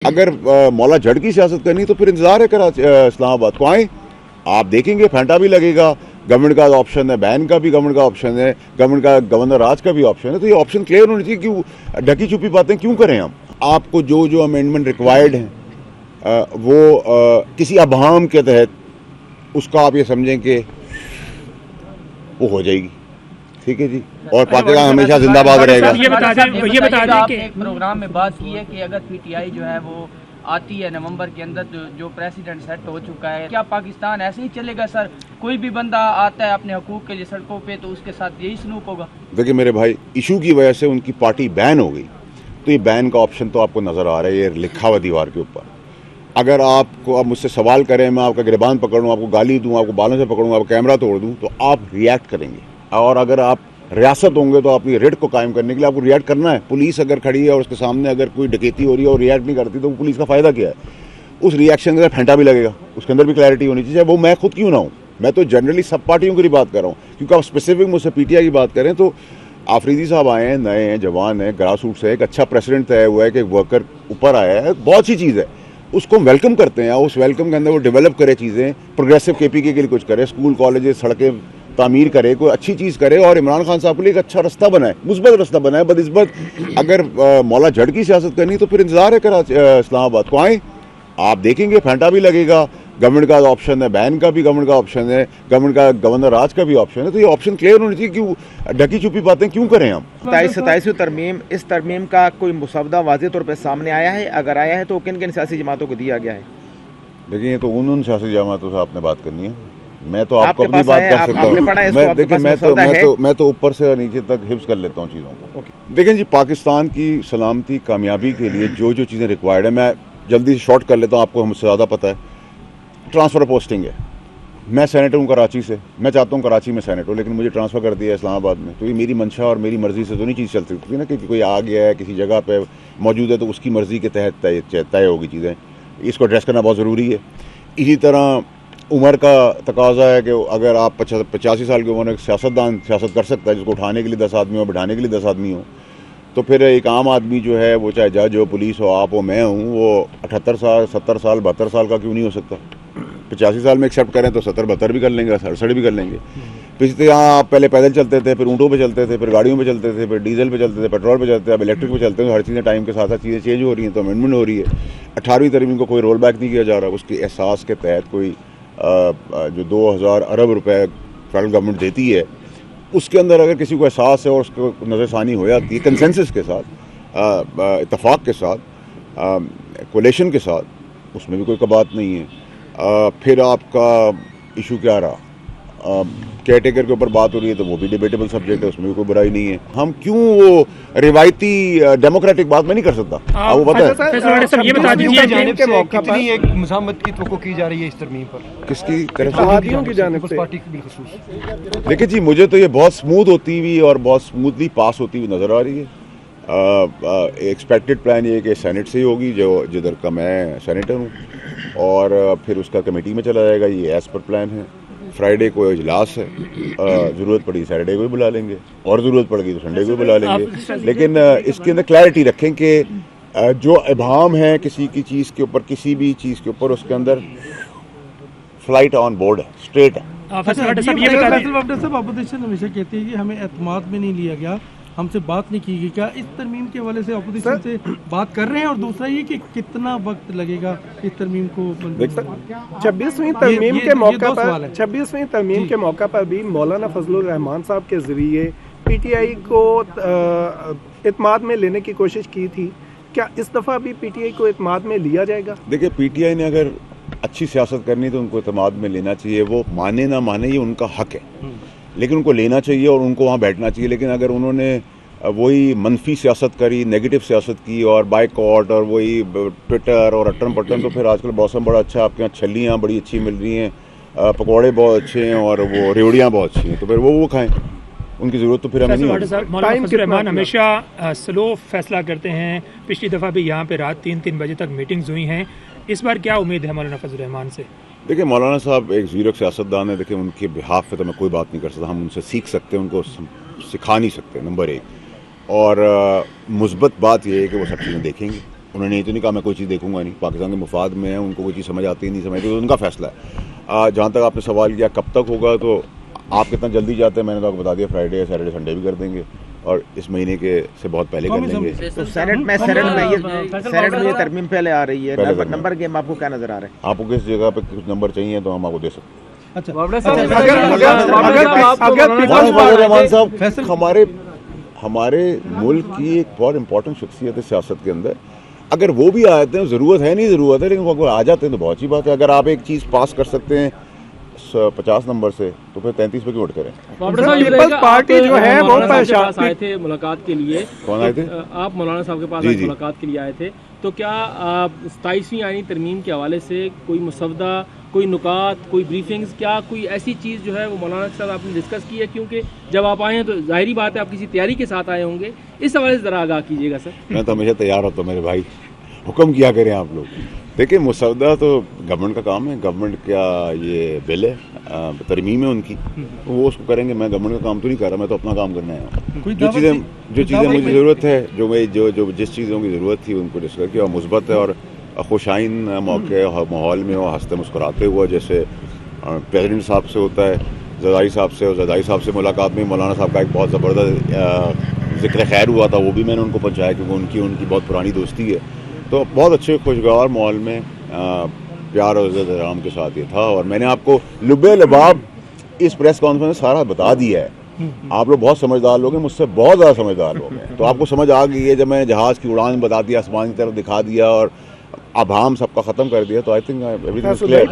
अगर मौला झड़ की सियासत करनी तो फिर इंतजार है कराची इस्लामाबाद को आए, आप देखेंगे फेंटा भी लगेगा। गवर्नमेंट का ऑप्शन है, बैन का भी गवर्नमेंट का ऑप्शन है, गवर्नमेंट का गवर्नर राज का भी ऑप्शन है। तो ये ऑप्शन क्लियर होनी चाहिए। क्यों ढकी छुपी बातें क्यों करें हम? आपको जो जो अमेंडमेंट रिक्वायर्ड हैं वो किसी अभाम के तहत उसका आप ये समझें कि वो हो जाएगी। ठीक है जी, और पाकिस्तान हमेशा जिंदाबाद रहेगा। ये बता दें आपने एक प्रोग्राम में बात की है कि अगर पीटीआई जो है वो आती है नवंबर के अंदर जो प्रेसिडेंट सेट हो चुका है, क्या पाकिस्तान ऐसे ही चलेगा सर? कोई भी बंदा आता है अपने हकूक के लिए सड़कों पे तो उसके साथ यही सलूक होगा? देखिए मेरे भाई, इशू की वजह से उनकी पार्टी बैन हो गई, तो ये बैन का ऑप्शन तो आपको नज़र आ रहा है, ये लिखा हुआ दीवार के ऊपर। अगर आप मुझसे सवाल करें, मैं आपका गिरबान पकड़ूँ, आपको गाली दूँ, आपको बालों से पकड़ूँ, आपको कैमरा तोड़ दूँ, तो आप रिएक्ट करेंगे। और अगर आप रियासत होंगे तो अपनी रेड को कायम करने के लिए आपको रिएक्ट करना है। पुलिस अगर खड़ी है और उसके सामने अगर कोई डकैती हो रही है और रिएक्ट नहीं करती तो पुलिस का फ़ायदा क्या है? उस रिएक्शन के अंदर फेंटा भी लगेगा, उसके अंदर भी क्लैरिटी होनी चाहिए। वो मैं खुद क्यों ना हूँ, मैं तो जनरली सब पार्टियों की बात कर रहा हूँ, क्योंकि आप स्पेसिफिक मुझसे पीटीआई की बात करें तो आफरीदी साहब आए हैं, नए हैं, जवान हैं, ग्रास रूट से एक अच्छा प्रेसिडेंट तय हुआ है कि एक वर्कर ऊपर आया है, बहुत सी चीज़ है, उसको हम वेलकम करते हैं। उस वेलकम के अंदर वो डेवलप करे चीज़ें, प्रोग्रेसिव केपीके के लिए कुछ करे, स्कूल कॉलेजेस सड़कें तामीर करे, कोई अच्छी चीज़ करे और इमरान खान साहब के लिए एक अच्छा रास्ता बनाए, मुस्बत रास्ता बनाए। बदनिस्बत अगर मौला झड़ की सियासत करनी तो फिर इंतजार है कराची इस्लामाबाद को आए, आप देखेंगे फेंटा भी लगेगा। गवर्नमेंट का ऑप्शन है, बैन का भी गवर्नमेंट का ऑप्शन है, गवर्नमेंट का गवर्नर राज का भी ऑप्शन है। तो ये ऑप्शन क्लियर होनी चाहिए। क्यों ढकी छुपी बातें क्यों करें हम? 27वीं तरमीम, इस तरमीम का कोई मुसवदा वाज़ेह तौर पर सामने आया है? अगर आया है तो किन किन सियासी जमातों को दिया गया है? देखिए ये तो उन सियासी जमातों से आपने बात करनी है, मैं तो आपको अपनी बात कर सकता हूँ। देखिए मैं तो ऊपर से नीचे तक हिफ्ज कर लेता हूँ चीज़ों को। देखें जी, पाकिस्तान की सलामती कामयाबी के लिए जो जो चीज़ें रिक्वायर्ड है, मैं जल्दी से शॉर्ट कर लेता हूँ, आपको हमसे ज़्यादा पता है। ट्रांसफ़र पोस्टिंग है, मैं सेनेटर हूँ कराची से, मैं चाहता हूँ कराची में सेनेटर हूँ, लेकिन मुझे ट्रांसफ़र कर दिया इस्लामाबाद में। तो ये मेरी मंशा और मेरी मर्ज़ी से तो नहीं चीज़ चल सकती ना, कि कोई आ गया है किसी जगह पे मौजूद है तो उसकी मर्ज़ी के तहत तय होगी चीज़ें। इसको एड्रेस करना बहुत ज़रूरी है। इसी तरह उम्र का तकाजा है कि अगर आप 85 साल की उम्र में सियासतदान सियासत कर सकता है, जिसको उठाने के लिए 10 आदमी हो, बिठाने के लिए 10 आदमी हो, तो फिर एक आम आदमी जो है वो चाहे जज हो, पुलिस हो, आप हो, मैं हूँ, वो 78 साल 70 साल 72 साल का क्यों नहीं हो सकता? 85 साल में एक्सेप्ट करें तो 70-72 भी कर लेंगे, 67 भी कर लेंगे। पिछले यहाँ आप पहले पैदल चलते थे, फिर ऊँटों पे चलते थे, फिर गाड़ियों पे चलते थे, फिर डीजल पे चलते थे, पेट्रोल पे चलते थे, अब इलेक्ट्रिक पे चलते हैं। हर चीज़ें टाइम के साथ साथ चीज़ें चेंज हो रही हैं, तो अमेंडमेंट हो रही है। 18वीं तरमीम को कोई रोल बैक नहीं किया जा रहा, उसके एहसास के तहत कोई जो 2000 अरब रुपए फेडरल गवर्नमेंट देती है, उसके अंदर अगर किसी को एहसास है और उसको नज़रसानी हो जाती है कंसेंसस के साथ, इत्तफाक के साथ, कोलेशन के साथ, उसमें भी कोई बात नहीं है। फिर आपका इशू क्या रहा? केयर टेकर के ऊपर बात हो रही है तो वो भी डिबेटेबल सब्जेक्ट है, उसमें भी कोई बुराई नहीं है। हम क्यों वो रिवायती डेमोक्रेटिक बात में नहीं कर सकता? आपको पता है ये बता दीजिए कितनी एक मज़ामत की तवक्को की जा रही है इस तरमीम पर, किसकी तरफ से? पार्टी की बिलखुसूस। देखिए जी, मुझे तो ये बहुत स्मूथ होती हुई और बहुत स्मूथली पास होती हुई नज़र आ रही है। एक्सपेक्टेड प्लान ये कि सेनेट से ही होगी, जो जिधर का मैं सेनेटर हूँ, और फिर उसका कमेटी में चला जाएगा। ये एज़ पर प्लान है। फ्राइडे को इजलास है, ज़रूरत पड़ी सैटरडे को भी बुला लेंगे, और ज़रूरत पड़ेगी तो संडे को भी बुला लेंगे। लेकिन इसके अंदर क्लैरिटी रखें कि जो इबाम है किसी की चीज़ के ऊपर, किसी भी चीज़ के ऊपर, उसके अंदर फ्लाइट ऑन बोर्ड है, स्ट्रेट है। अपोजिशन हमेशा कहती है कि हमें एतमाद में नहीं लिया गया, हमसे बात नहीं की गई। क्या इस तरमीम के हवाले से अपोजिशन से बात कर रहे हैं? और दूसरा ये कि कितना वक्त लगेगा इस तरमीम को? 26वीं तरमीम के मौका पर 26वीं तरमीम के मौका पर भी मौलाना फजलुर रहमान साहब के ज़रिए पीटीआई को इत्माद में लेने की कोशिश की थी। क्या इस दफ़ा भी पीटीआई को इत्माद में लिया जाएगा? देखिए, पीटीआई ने अगर अच्छी सियासत करनी तो उनको इत्माद में लेना चाहिए। वो माने ना माने ये उनका हक है, लेकिन उनको लेना चाहिए और उनको वहाँ बैठना चाहिए। लेकिन अगर उन्होंने वही मनफी सियासत करी, नेगेटिव सियासत की और बाइकआउट और वही ट्विटर और अट्टन पट्टन, तो फिर आजकल मौसम बड़ा अच्छा, आपके यहाँ छल्लियाँ बड़ी अच्छी मिल रही हैं, पकौड़े बहुत अच्छे हैं और वो रेवड़ियाँ बहुत अच्छी हैं, तो फिर वो खाएँ। उनकी ज़रूरत तो फिर हमें नहीं होगी। मौलाना फजलुर रहमान हमेशा स्लो फैसला करते हैं। पिछली दफ़ा भी यहाँ पे रात 3-3 बजे तक मीटिंग्स हुई हैं। इस बार क्या उम्मीद है मौलाना फजलुर रहमान से? देखिए, मौलाना साहब एक ज़ीरो सियासतदान है। देखिए, उनके बिहाफ पे तो मैं कोई बात नहीं कर सकता। हम उनसे सीख सकते हैं, उनको सिखा नहीं सकते, नंबर 1। और मुस्बत बात यह है कि वो सब चीज़ें देखेंगे, उन्होंने ये तो नहीं कहा मैं कोई चीज़ देखूंगा नहीं, पाकिस्तान के मुफाद में है, उनको कोई चीज़ समझ आती है नहीं समझ आती, तो उनका फैसला है। जहाँ तक आपने सवाल किया कब तक होगा, तो आप कितना जल्दी जाते हैं मैंने तो आपको बता दिया, फ्राइडे सैटरडे संडे भी कर देंगे और इस महीने के से बहुत पहले कर लेंगे। तो सेनेट में ये तरमीम पहले आ रही है, नंबर गेम आपको क्या नजर आ रहा है? आपको किस जगह पे कुछ नंबर चाहिए तो हम आपको दे सकते हैं। रहमान साहब हमारे मुल्क की एक बहुत इंपॉर्टेंट शख्सियत है सियासत के अंदर, अगर वो भी आते हैं, ज़रूरत है नहीं ज़रूरत है, लेकिन अगर आ जाते हैं तो बहुत अच्छी बात है। अगर आप एक चीज़ पास कर सकते हैं 50 नंबर से तो फिर 33 पे क्यों वोट करें? पीपल्स पार्टी जो है वो परेशान आए थे मुलाकात के लिए। कौन आए थे? आप मौलाना साहब के पास मुलाकात के लिए आए थे, तो क्या 27वीं आईनी तरमीम के हवाले से कोई मुसवदा, कोई नुकात, कोई ब्रीफिंग्स, क्या कोई ऐसी चीज़ जो है वो मौलाना के साथ आपने डिस्कस की है? क्योंकि जब आप आए हैं तो जाहिर बात है आप किसी तैयारी के साथ आए होंगे, इस हवाले से ज़रा आगाह कीजिएगा सर। मैं तो हमेशा तैयार होता हूँ मेरे भाई, हुक्म किया करें आप लोग। देखिए मुसवदा तो गवर्नमेंट का काम है, गवर्नमेंट क्या ये बिल है, तरमीम है उनकी, तो वो उसको करेंगे। मैं गवर्नमेंट का काम तो नहीं कर रहा, मैं तो अपना काम करना है। जो चीज़ें मुझे ज़रूरत है, जो जिस चीज़ों की ज़रूरत थी उनको डिस्कस किया, मुस्बत है और खुशाइन मौके माहौल में और हंसते मुस्कुराते हुए, जैसे प्रेसिडेंट साहब से होता है, ज़रदारी साहब से, और ज़रदारी साहब से मुलाकात में मौलाना साहब का एक बहुत ज़बरदस्त जिक्र खैर हुआ था, वो भी मैंने उनको पहुँचाया क्योंकि उनकी बहुत पुरानी दोस्ती है। तो बहुत अच्छे खुशगवार माहौल में प्यार और इज़्ज़त एहतराम के साथ ये था, और मैंने आपको लुब्बे लबाब इस प्रेस कॉन्फ्रेंस में सारा बता दिया है। आप लोग बहुत समझदार लोग हैं, मुझसे बहुत ज़्यादा समझदार लोग हैं, तो आपको समझ आ गई है। जब मैंने जहाज़ की उड़ान बता दी, आसमान की तरफ दिखा दिया और आभाम सबका ख़त्म कर दिया, तो I think everything is clear.